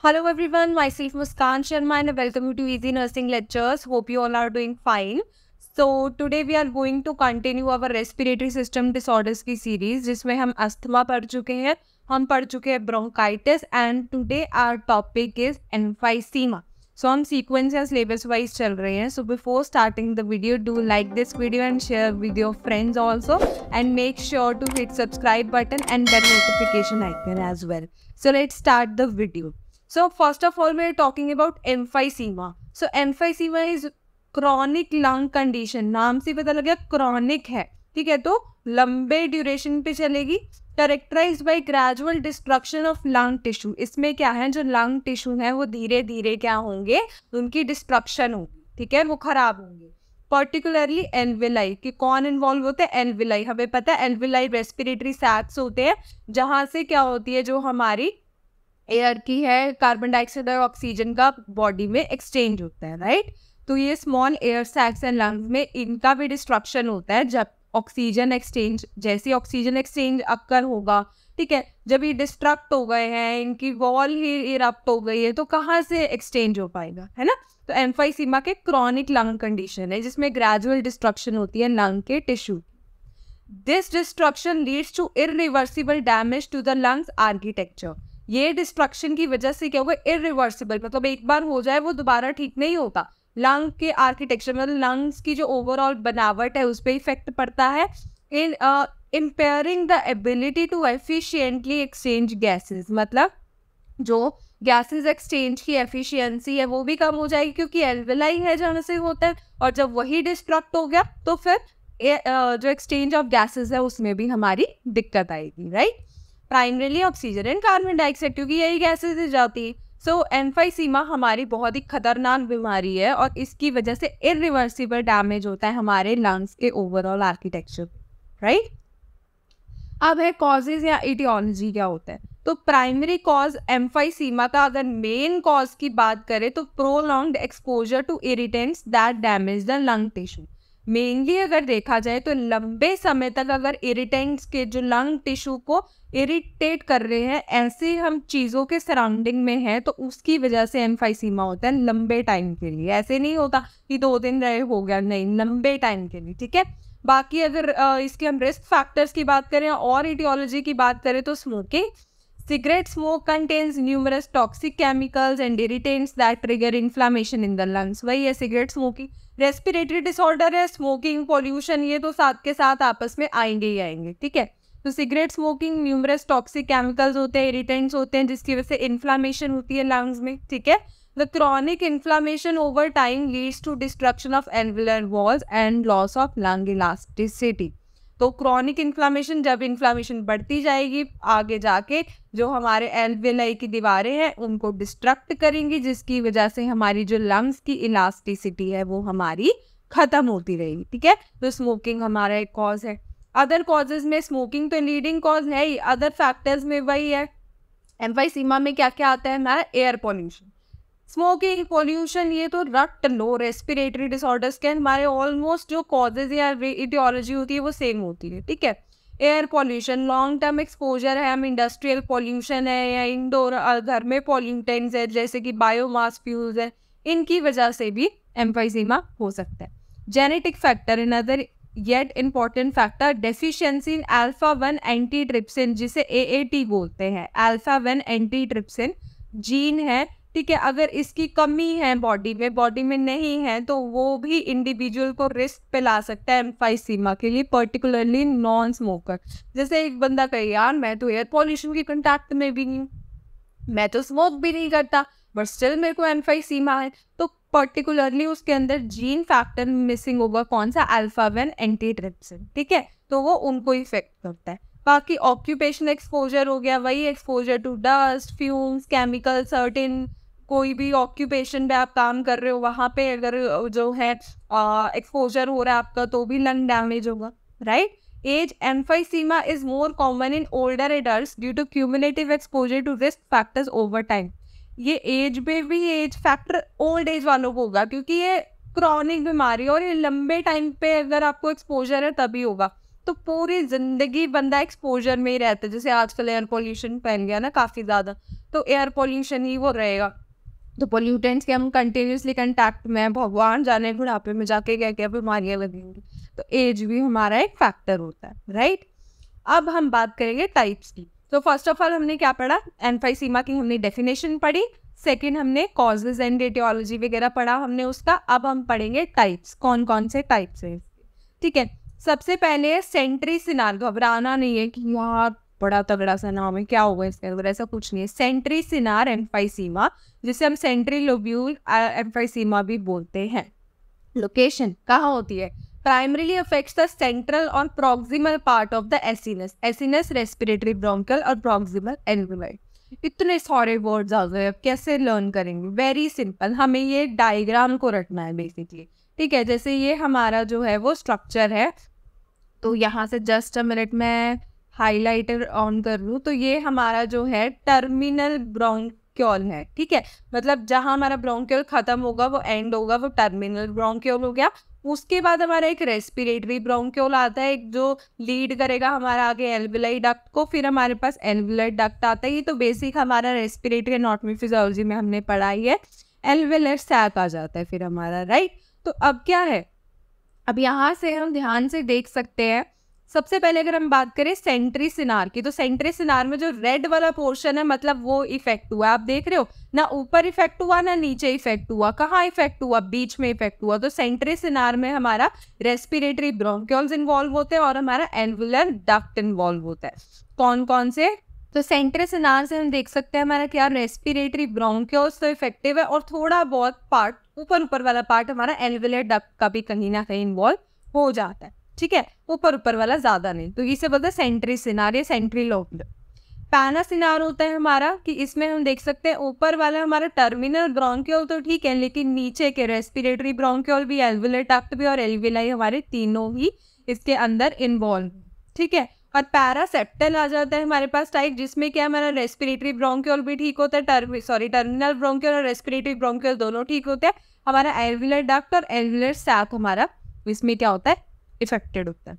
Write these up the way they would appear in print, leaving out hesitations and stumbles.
Hello everyone, myself Muskan Sharma and welcome you to Easy Nursing Lectures. Hope you all are doing fine. So today we are going to continue our respiratory system disorders की series जिसमें हम asthma पढ़ चुके हैं, हम पढ़ चुके हैं bronchitis and today our topic is emphysema. So हम sequence या syllabus wise चल रहे हैं. So before starting the video, do like this video and share with your friends also and make sure to hit subscribe button and that notification icon as well. So let's start the video. So first of all, we are talking about emphysema. So emphysema is chronic lung condition. नाम से पता लग गया chronic है, ठीक है, तो लंबे ड्यूरेशन पे चलेगी. Characterized by gradual destruction of lung tissue. इसमें क्या है, जो lung tissue है वो धीरे धीरे क्या होंगे, उनकी डिस्ट्रक्शन होगी, ठीक है, वो खराब होंगे. पर्टिकुलरली एल्विलाई कि कौन इन्वॉल्व होते हैं, एल्विलाई. हमें पता है एल्विलाई रेस्पिरेटरी सैक्स होते हैं जहाँ से क्या होती है, जो हमारी एयर की है, कार्बन डाइऑक्साइड और ऑक्सीजन का बॉडी में एक्सचेंज होता है, राइट. तो ये small air sacs and lungs में इनका भी डिस्ट्रक्शन होता है जब ऑक्सीजन एक्सचेंज, जैसे ऑक्सीजन एक्सचेंज अक्कर होगा, ठीक है, जब ये डिस्ट्रक्ट हो गए हैं, इनकी वॉल ही इरप्ट हो गई है, तो कहाँ से एक्सचेंज हो पाएगा, है ना. तो एम्फाइसीमा के क्रॉनिक लंग कंडीशन है जिसमें ग्रेजुअल डिस्ट्रक्शन होती है लंग के tissue. This destruction leads to irreversible damage to the lungs architecture. ये डिस्ट्रक्शन की वजह से क्या होगा, इरिवर्सिबल मतलब एक बार हो जाए वो दोबारा ठीक नहीं होता. लंग के आर्किटेक्चर मतलब लंग्स की जो ओवरऑल बनावट है उस पर इफेक्ट पड़ता है. In impairing the ability to efficiently exchange gases, मतलब जो गैसेस एक्सचेंज की एफिशिएंसी है वो भी कम हो जाएगी क्योंकि एल्वेलाई है जहाँ से होता है, और जब वही डिस्ट्रक्ट हो गया तो फिर जो एक्सचेंज ऑफ गैसेस है उसमें भी हमारी दिक्कत आएगी, right. Primarily oxygen and carbon dioxide क्योंकि यही गैसेज से जाती है. सो एम्फाइसीमा हमारी बहुत ही खतरनाक बीमारी है और इसकी वजह से इरिवर्सिबल डैमेज होता है हमारे लंग्स के ओवरऑल आर्किटेक्चर, राइट. अब है कॉजेज या इटियोलॉजी क्या होता है. तो प्राइमरी कॉज एम्फाइसीमा का अगर मेन कॉज की बात करें तो prolonged exposure to irritants that damage the lung tissue. Mainly अगर देखा जाए तो लंबे समय तक अगर इरिटेंट्स के जो लंग टिश्यू को इरिटेट कर रहे हैं, ऐसे हम चीज़ों के सराउंडिंग में हैं, तो उसकी वजह से एम्फाइसीमा होता है लंबे टाइम के लिए. ऐसे नहीं होता कि 2 दिन रहे हो गया, नहीं, लंबे टाइम के लिए, ठीक है. बाकी अगर इसके हम रिस्क फैक्टर्स की बात करें और इटियोलॉजी की बात करें तो smoking. Cigarette smoke contains numerous toxic chemicals and irritants that trigger inflammation in the lungs. वही है सिगरेट स्मोकिंग. रेस्पिरेटरी डिसऑर्डर है, स्मोकिंग, पॉल्यूशन, ये तो साथ के साथ आपस में आएंगे ही आएंगे, ठीक है. तो cigarette smoking, numerous toxic chemicals होते हैं, इरिटेंट्स होते हैं जिसकी वजह से इन्फ्लामेशन होती है लंग्स में, ठीक है. The chronic inflammation over time leads to destruction of alveolar walls and loss of lung elasticity. तो क्रॉनिक इन्फ्लामेशन, जब इन्फ्लामेशन बढ़ती जाएगी आगे जाके जो हमारे एल्वियोलाई की दीवारें हैं उनको डिस्ट्रक्ट करेंगी जिसकी वजह से हमारी जो लंग्स की इलास्टिसिटी है वो हमारी खत्म होती रहेगी, ठीक है. तो स्मोकिंग हमारा एक कॉज है. अदर कॉजेज में स्मोकिंग तो लीडिंग कॉज है ही, अदर फैक्टर्स में वही है. एम्फाइसीमा में क्या क्या आता है हमारा, एयर पॉल्यूशन, स्मोकिंग, पॉल्यूशन, ये तो रट लो. रेस्पिरेटरी डिसऑर्डर्स के हमारे ऑलमोस्ट जो कॉजेज या इटियोलॉजी होती है वो सेम होती है, ठीक है. Air pollution, long term exposure है, हम इंडस्ट्रियल पॉल्यूशन है या इंडोर घर में पॉल्यूटेंट्स है जैसे कि बायोमास फ्यूल्स है, इनकी वजह से भी एम्फाइसीमा हो सकता है. Genetic factor, another yet important factor, deficiency in alpha 1 antitrypsin जिसे AAT बोलते हैं. अल्फा 1 एंटीट्रिप्सिन जीन है, ठीक है. अगर इसकी कमी है बॉडी में नहीं है तो वो भी इंडिविजुअल को रिस्क पे ला सकता है एम्फाइसीमा के लिए, पर्टिकुलरली नॉन स्मोकर. जैसे एक बंदा कहे यार मैं तो एयर पॉल्यूशन के कंटैक्ट में भी नहीं, मैं तो स्मोक भी नहीं करता बट स्टिल मेरे को एम्फाइसीमा है, तो पर्टिकुलरली उसके अंदर जीन फैक्टर मिसिंग होगा, कौन सा, अल्फा 1 एंटीट्रिप्सिन, ठीक है. तो वो उनको इफेक्ट करता है. बाकी ऑक्यूपेशन एक्सपोजर हो गया, वही exposure to dust, fumes, chemical, certain कोई भी ऑक्यूपेशन पे आप काम कर रहे हो वहाँ पे अगर जो है एक्सपोजर हो रहा है आपका तो भी लंग डैमेज होगा, right. Age, emphysema is more common in older adults due to cumulative exposure to risk factors over time. ये एज में भी एज फैक्टर ओल्ड एज वालों को होगा क्योंकि ये क्रॉनिक बीमारी और ये लंबे टाइम पे अगर आपको एक्सपोजर है तभी होगा. तो पूरी जिंदगी बंदा एक्सपोजर में ही रहता है. जैसे आजकल एयर पोल्यूशन फैल गया ना काफ़ी ज़्यादा, तो एयर पोल्यूशन ही वो रहेगा। तो पोल्यूटेंट्स के हम कंटिन्यूसली कंटैक्ट में, भगवान जाने बुढ़ापे में जाके क्या क्या बीमारियां लगेंगी। तो एज भी हमारा एक फैक्टर होता है, राइट। अब हम बात करेंगे टाइप्स की। तो फर्स्ट ऑफ ऑल हमने क्या पढ़ा, एम्फाइसीमा की हमने डेफिनेशन पढ़ी। सेकंड हमने कॉजेज एंड एटियोलॉजी वगैरह पढ़ा हमने उसका। अब हम पढ़ेंगे टाइप्स, कौन कौन से टाइप्स हैं, ठीक है। सबसे पहले सेंट्रीसिनार, घबराना नहीं है कि यार बड़ा तगड़ा सा नाम है, क्या होगा इसके अंदर, ऐसा कुछ नहीं है। सेंट्रीसिनार एम्फाइसीमा, जिसे हम सेंट्री लोब्यूल एम्फाइसीमा भी बोलते हैं। लोकेशन कहाँ होती है, प्राइमरीली अफेक्ट्स द सेंट्रल और proximal part of the acinus, acinus respiratory bronchial और प्रॉक्सिमल एल्वियोलाई। इतने सारे वर्ड्स आ गए, अब कैसे लर्न करेंगे, वेरी सिंपल, हमें ये डायग्राम को रखना है बेसिकली, ठीक है। जैसे ये हमारा जो है वो स्ट्रक्चर है, तो यहाँ से जस्ट अ मिनट में हाइलाइटर ऑन कर लूँ, तो ये हमारा जो है टर्मिनल ब्रोंकियोल है, ठीक है। मतलब जहाँ हमारा ब्रोंकियोल खत्म होगा वो एंड होगा, वो टर्मिनल ब्रोंकियोल हो गया। उसके बाद हमारा एक रेस्पिरेटरी ब्रोंकियोल आता है, एक जो लीड करेगा हमारा आगे एल्वियोलाई डक्ट को, फिर हमारे पास एल्वियोलाई डक्ट आता है। ये तो बेसिक हमारा रेस्पिरेटरी एनाटॉमी फिजियोलॉजी में हमने पढ़ाई है। एल्वियोलर सैक आ जाता है फिर हमारा, राइट। तो अब क्या है, अब यहाँ से हम ध्यान से देख सकते हैं। सबसे पहले अगर हम बात करें सेंट्रीसिनार की, तो सेंट्रीसिनार में जो रेड वाला पोर्शन है मतलब वो इफेक्ट हुआ, आप देख रहे हो ना, ऊपर इफेक्ट हुआ ना नीचे इफेक्ट हुआ, कहाँ इफेक्ट हुआ, बीच में इफेक्ट हुआ। तो सेंट्रीसिनार में हमारा रेस्पिरेटरी ब्रोंकियोल्स इन्वॉल्व होते हैं और हमारा एल्वियोलर डक्ट इन्वॉल्व होता है। कौन कौन से, तो सेंट्रीसिनार से हम देख सकते हैं हमारा क्या, रेस्पिरेटरी ब्रोंकियोल्स तो इफेक्टिव है, और थोड़ा बहुत पार्ट ऊपर वाला पार्ट हमारा एल्वियोलर डक्ट का भी कहीं ना कहीं इन्वॉल्व हो जाता है, ठीक है। ऊपर वाला ज्यादा नहीं, तो इसे बोलते हैं सेंट्रीसिनार या सेंट्री लोब्ड। पैनासिनार होता है हमारा कि इसमें हम देख सकते हैं ऊपर वाला हमारा टर्मिनल ब्रोंकियोल तो ठीक है, लेकिन नीचे के रेस्पिरेटरी ब्रोंकियोल भी, एल्वियोलर डक्ट भी और एल्वियोलाई हमारे तीनों ही इसके अंदर इन्वॉल्व, ठीक है। और पैरासेप्टल आ जाता है हमारे पास टाइप, जिसमें क्या हमारा रेस्पिरेटरी ब्रोंकियोल भी ठीक होता है, टर्मिनल ब्रोंकियोल और रेस्पिरेटरी ब्रोंकियोल दोनों ठीक होते हैं। हमारा एल्वियोलर डक्ट और एल्वियोलर सैक हमारा इसमें क्या होता है, इफेक्टेड होता है।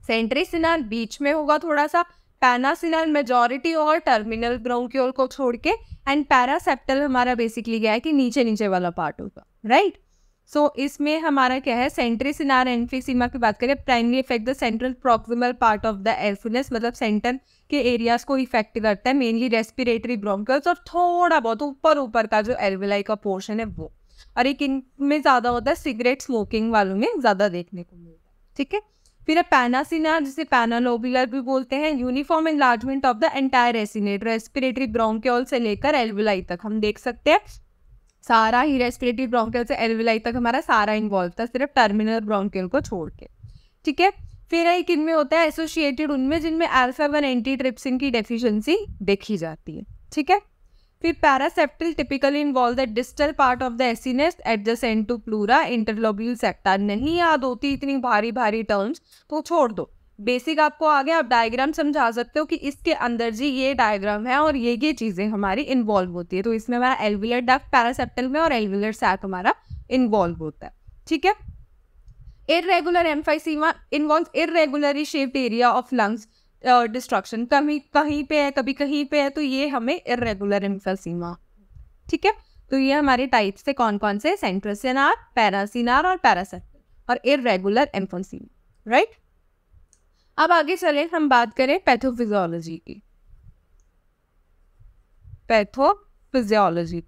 सेंट्रीसिनार बीच में होगा थोड़ा सा, पैनासिनार मेजॉरिटी और टर्मिनल ब्रोंकियोल को छोड़ के, एंड पैरासेप्टल हमारा बेसिकली क्या है कि नीचे वाला पार्ट होगा, राइट। सो इसमें हमारा क्या है, सेंट्रीसिनार एम्फीसीमा की बात करें, primary effect the central proximal part of the acinus, मतलब सेंटर के एरियाज को इफेक्ट करता है, मेनली रेस्पिरेटरी ब्रोंकियल्स और थोड़ा बहुत ऊपर का जो एल्वियोलाई का पोर्शन है वो। और एक इनमें ज्यादा होता है, सिगरेट स्मोकिंग वालों में ज्यादा देखने को मिलता है, ठीक है। फिर पैनासिनार, जिसे पैनालोबुलर भी बोलते हैं, uniform enlargement of the entire acinus, respiratory bronchiole से लेकर एल्वियोलाई तक हम देख सकते हैं सारा ही, रेस्पिरेटरी ब्रोंकियल से एल्वियोलाई तक हमारा सारा इन्वॉल्व था, सिर्फ टर्मिनल ब्रोंकियल को छोड़ के, ठीक है। फिर एक इनमें होता है एसोसिएटेड, उनमें जिनमें अल्फा-1 एंटीट्रिप्सिन की डेफिशिएंसी देखी जाती है, ठीक है। फिर paraseptal typically involve the distal part of the acinus adjacent to pleura interlobular sector. नहीं याद होती इतनी भारी टर्म्स तो छोड़ दो, बेसिक आपको आ गया, आप डायग्राम समझा सकते हो कि इसके अंदर जी ये डायग्राम है और ये चीजें हमारी इन्वॉल्व होती है। तो इसमें हमारा एल्वियोलर डक्ट पैरासेप्टल में और एल्वियोलर सैक हमारा इन्वॉल्व होता है, ठीक है। Irregular emphysema involve irregularly shaped area of lungs destruction, कहीं पे है कभी कहीं पे है, तो ये हमें इर्रेगुलर एम्फाइसीमा, ठीक है। तो ये हमारे टाइप्स से कौन कौन से, सेंट्रोसिनार, पैरासिनार और पैरासेप्टल और इर्रेगुलर एम्फाइसीमा, राइट। अब आगे चले हम बात करें पैथोफिजियोलॉजी की। Pathophysiology,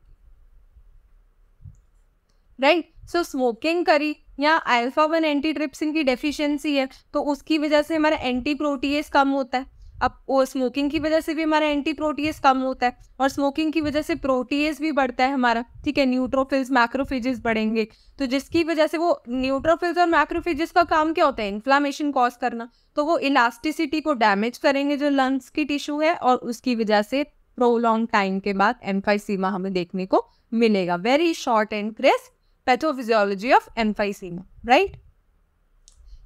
right. सो स्मोकिंग करी या अल्फा-1 एंटीट्रिप्सिन की डेफिशिएंसी है, तो उसकी वजह से हमारा एंटी प्रोटीएस कम होता है। अब वो स्मोकिंग की वजह से भी हमारा एंटी प्रोटीएस कम होता है, और स्मोकिंग की वजह से प्रोटीएस भी बढ़ता है हमारा, ठीक है। न्यूट्रोफिल्स मैक्रोफेजेस बढ़ेंगे, तो जिसकी वजह से वो न्यूट्रोफिल्स और मैक्रोफेजेस का काम क्या होता है, इन्फ्लामेशन कॉज करना, तो वो इलास्टिसिटी को डैमेज करेंगे जो लंग्स की टिश्यू है, और उसकी वजह से प्रोलॉन्ग टाइम के बाद एम्फाइसीमा हमें देखने को मिलेगा। Very short and crisp pathophysiology of emphysema, right.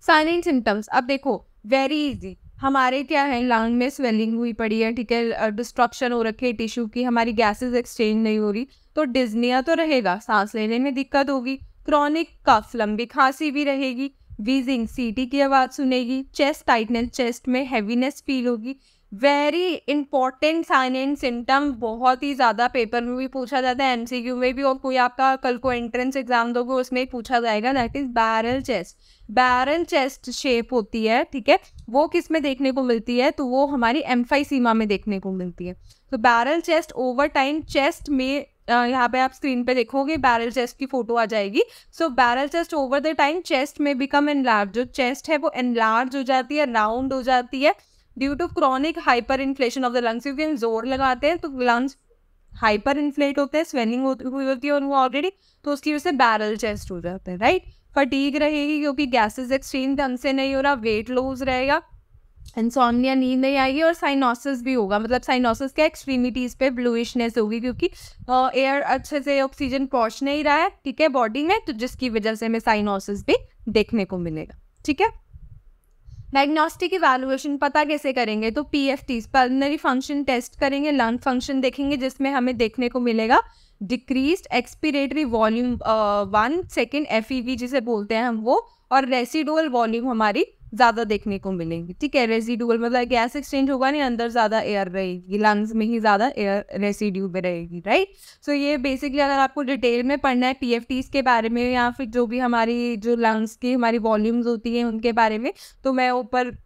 Sign and symptoms, अब देखो वेरी इजी, हमारे क्या है, लंग में स्वेलिंग हुई पड़ी है, ठीक है, डिस्ट्रक्शन हो रखी है टिश्यू की, हमारी गैसेस एक्सचेंज नहीं हो रही, तो डिज्निया तो रहेगा, सांस लेने में दिक्कत होगी, क्रॉनिक कफ, लंबी खांसी भी रहेगी, वीजिंग, सीटी की आवाज़ सुनेगी, चेस्ट टाइटनेस, चेस्ट में हैवीनेस फील होगी, very important sign and symptom, बहुत ही ज़्यादा पेपर में भी पूछा जाता है, एमसीक्यू में भी, और कोई आपका कल को एंट्रेंस एग्जाम दोगे उसमें पूछा जाएगा, that is barrel chest. Barrel chest shape होती है, ठीक है, वो किस में देखने को मिलती है, तो वो हमारी एम्फाइसीमा में देखने को मिलती है। तो barrel chest over time chest में, यहाँ पे आप स्क्रीन पे देखोगे बैरल चेस्ट की फोटो आ जाएगी। So barrel chest over the time chest में बिकम एनलार्ज, जो चेस्ट है वो एनलार्ज हो जाती है, राउंड हो जाती है due to chronic hyperinflation of the lungs. क्योंकि हम जोर लगाते हैं तो लंग्स हाइपर इन्फ्लेट होते हैं, स्वेलिंग हुई होती है उनको ऑलरेडी, तो उसकी वजह से बैरल चेस्ट हो जाता है, राइट। फटीग रहेगी क्योंकि गैसेस एक्सचेंज ढंग से नहीं हो रहा, वेट लॉस रहेगा, इंसोम्निया, नींद नहीं आएगी, और साइनोसिस भी होगा। मतलब साइनोसिस के एक्सट्रीमिटीज पे ब्लूइशनेस होगी क्योंकि एयर अच्छे से ऑक्सीजन पहुंच नहीं रहा है, ठीक है, बॉडी में, तो जिसकी वजह से हमें साइनोसिस भी देखने को मिलेगा, ठीक है। डायग्नोस्टिक इवैल्यूएशन पता कैसे करेंगे, तो पीएफटी पल्मोनरी फंक्शन टेस्ट करेंगे, लंग फंक्शन देखेंगे, जिसमें हमें देखने को मिलेगा डिक्रीज्ड एक्सपिरेटरी वॉल्यूम 1, सेकेंड एफईवी जिसे बोलते हैं हम वो, और रेसिडुअल वॉल्यूम हमारी ज़्यादा देखने को मिलेंगी, ठीक है। रेसिडुअल मतलब गैस एक्सचेंज होगा नहीं, अंदर ज़्यादा एयर रहेगी, लंग्स में ही ज़्यादा एयर रेसिड्यू में रहेगी, राइट। सो ये बेसिकली अगर आपको डिटेल में पढ़ना है पीएफटीज के बारे में, या फिर जो भी हमारी जो लंग्स की हमारी वॉल्यूम्स होती हैं उनके बारे में, तो मैं ऊपर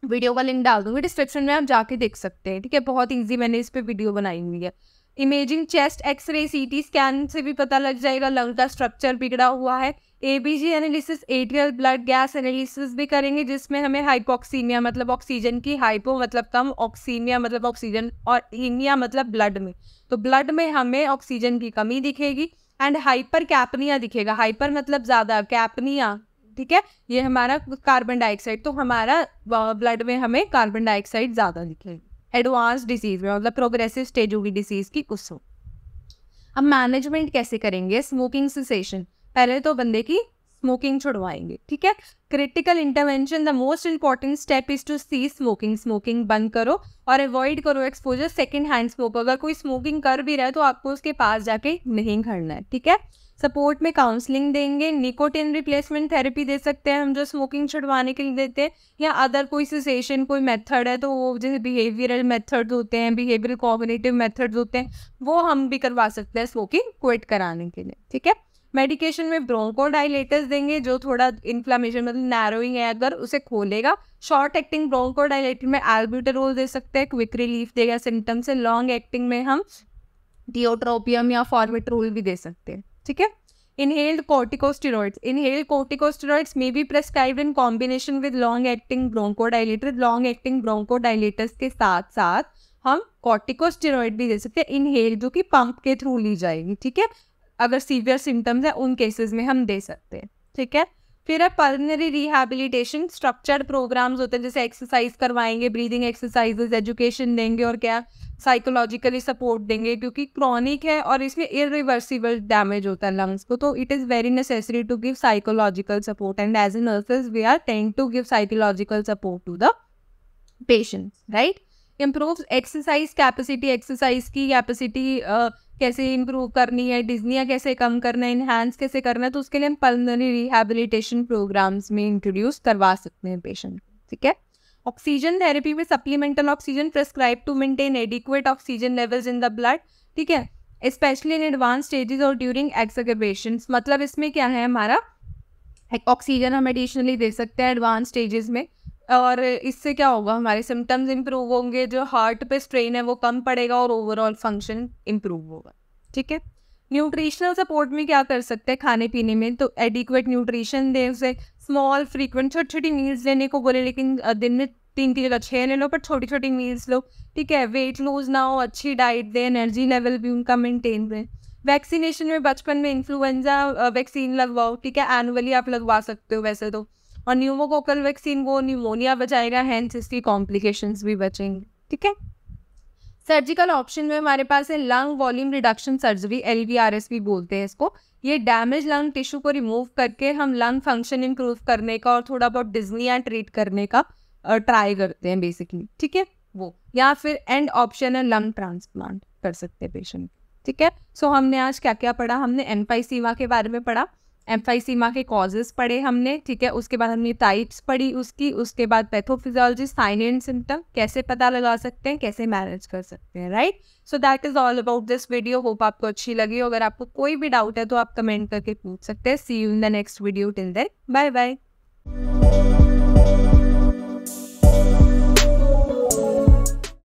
वीडियो का लिंक डाल दूँगी डिस्क्रिप्शन में, आप जाके देख सकते हैं, ठीक है। बहुत ईजी मैंने इस पर वीडियो बनाई हुई है। Imaging chest X-ray CT scan से भी पता लग जाएगा लंग का स्ट्रक्चर बिगड़ा हुआ है। ABG analysis, atrial blood gas analysis भी करेंगे, जिसमें हमें हाइपोक्सीमिया मतलब ऑक्सीजन की, हाइपो मतलब कम, ऑक्सीमिया मतलब ऑक्सीजन, और ईमिया मतलब ब्लड में, तो ब्लड में हमें ऑक्सीजन की कमी दिखेगी। एंड हाइपर कैपनिया दिखेगा, हाइपर मतलब ज़्यादा, कैपनिया, ठीक है, ये हमारा कार्बन डाइऑक्साइड, तो हमारा ब्लड में हमें कार्बन डाइऑक्साइड ज़्यादा दिखेगी। एडवांस डिसीज में मतलब प्रोग्रेसिव स्टेज होगी डिसीज की कुछ हो। अब मैनेजमेंट कैसे करेंगे, स्मोकिंग सेसेशन, पहले तो बंदे की स्मोकिंग छुड़वाएंगे, ठीक है। Critical intervention, the most important step is to cease smoking, smoking बंद करो और अवॉइड करो एक्सपोजर सेकेंड हैंड स्मोक। अगर कोई स्मोकिंग कर भी रहा है तो आपको उसके पास जाके नहीं खड़ना है, ठीक है। सपोर्ट में काउंसलिंग देंगे, निकोटिन रिप्लेसमेंट थेरेपी दे सकते हैं हम जो स्मोकिंग छुड़वाने के लिए देते हैं, या अदर कोई सेसेशन कोई मेथड है तो वो जैसे बिहेवियरल मेथड्स होते हैं, बिहेवियरल कॉग्निटिव मेथड्स होते हैं, वो हम भी करवा सकते हैं स्मोकिंग क्विट कराने के लिए, ठीक है। मेडिकेशन में ब्रोंकोडाइलेटर्स देंगे जो थोड़ा इन्फ्लामेशन मतलब नैरोइंग है अगर उसे खोलेगा। शॉर्ट एक्टिंग ब्रोंकोडाइलेटर में एल्ब्यूटेरोल दे सकते हैं, क्विक रिलीफ देगा सिम्टम से। लॉन्ग एक्टिंग में हम डिओट्रोपियम या फॉर्मेट्रोल भी दे सकते हैं, ठीक है। Inhaled corticosteroids. Inhaled corticosteroids may be prescribed in combination with long-acting bronchodilator. Long-acting bronchodilators के साथ साथ हम corticosteroid भी दे सकते हैं इनहेल, जो कि पंप के थ्रू ली जाएगी, ठीक है। अगर सीवियर सिम्टम्स है उन केसेस में हम दे सकते हैं, ठीक है। फिर है पल्मोनरी रिहैबिलिटेशन, स्ट्रक्चर्ड प्रोग्राम्स होते हैं, जैसे एक्सरसाइज करवाएंगे, ब्रीदिंग एक्सरसाइजेज, एजुकेशन देंगे, और क्या साइकोलॉजिकली सपोर्ट देंगे, क्योंकि क्रॉनिक है और इसमें इरिवर्सिबल डैमेज होता है लंग्स को, तो it is very necessary to give psychological support, and as a nurses we are tend to give psychological support to the patients, right. Improve exercise capacity, exercise की capacity कैसे improve करनी है, डिज्निया कैसे कम करना है, इन्हांस कैसे करना है, तो उसके लिए हम पल्मोनरी रिहैबिलिटेशन प्रोग्राम्स में इंट्रोड्यूस करवा सकते हैं पेशेंट, ठीक है। ऑक्सीजन थेरेपी में supplemental oxygen prescribe to maintain adequate oxygen levels in the blood, ठीक है, स्पेशली इन एडवांस स्टेजेस और ड्यूरिंग एक्सरबेशंस। मतलब इसमें क्या है, हमारा ऑक्सीजन हम एडिशनली दे सकते हैं एडवांस स्टेजेस में, और इससे क्या होगा, हमारे सिम्टम्स इंप्रूव होंगे, जो हार्ट पे स्ट्रेन है वो कम पड़ेगा और ओवरऑल फंक्शन इंप्रूव होगा, ठीक है। न्यूट्रिशनल सपोर्ट में क्या कर सकते हैं खाने पीने में, तो एडिक्वेट न्यूट्रिशन दें उसे, स्मॉल फ्रीक्वेंट छोटी छोटी मील्स लेने को बोले, लेकिन दिन में 3 की जगह 6 ले लो, पर छोटी छोटी मील्स लो, ठीक है। वेट लूज ना हो, अच्छी डाइट दें, एनर्जी लेवल भी उनका मेंटेन रहे। वैक्सीनेशन में बचपन में इन्फ्लुएंजा वैक्सीन लगवाओ, ठीक है, एनुअली आप लगवा सकते हो वैसे तो, और न्यूमोकोकल वैक्सीन वो न्यूमोनिया बचाएगा, हैंस इसकी कॉम्प्लिकेशंस भी बचेंगे, ठीक है। सर्जिकल ऑप्शन में हमारे पास है lung volume reduction surgery, LVRS भी बोलते हैं इसको। ये डैमेज लंग टिश्यू को रिमूव करके हम लंग फंक्शन इंप्रूव करने का और थोड़ा बहुत डिज्निया ट्रीट करने का ट्राई करते हैं बेसिकली, ठीक है वो। या फिर एंड ऑप्शन है लंग ट्रांसप्लांट कर सकते हैं पेशेंट, ठीक है। सो हमने आज क्या क्या पढ़ा, हमने एम्फाइसीमा के बारे में पढ़ा, एम्फाइसीमा के कॉजेज पढ़े हमने, ठीक है। उसके बाद हमने टाइप्स पढ़ी उसकी, उसके बाद पैथोफिजियोलॉजी, साइन एंड सिम्टम, कैसे पता लगा सकते हैं, कैसे मैनेज कर सकते हैं, right. So that is all about this video. Hope आपको अच्छी लगी। अगर आपको कोई भी डाउट है तो आप कमेंट करके पूछ सकते हैं। See you in the next video. Till then bye bye.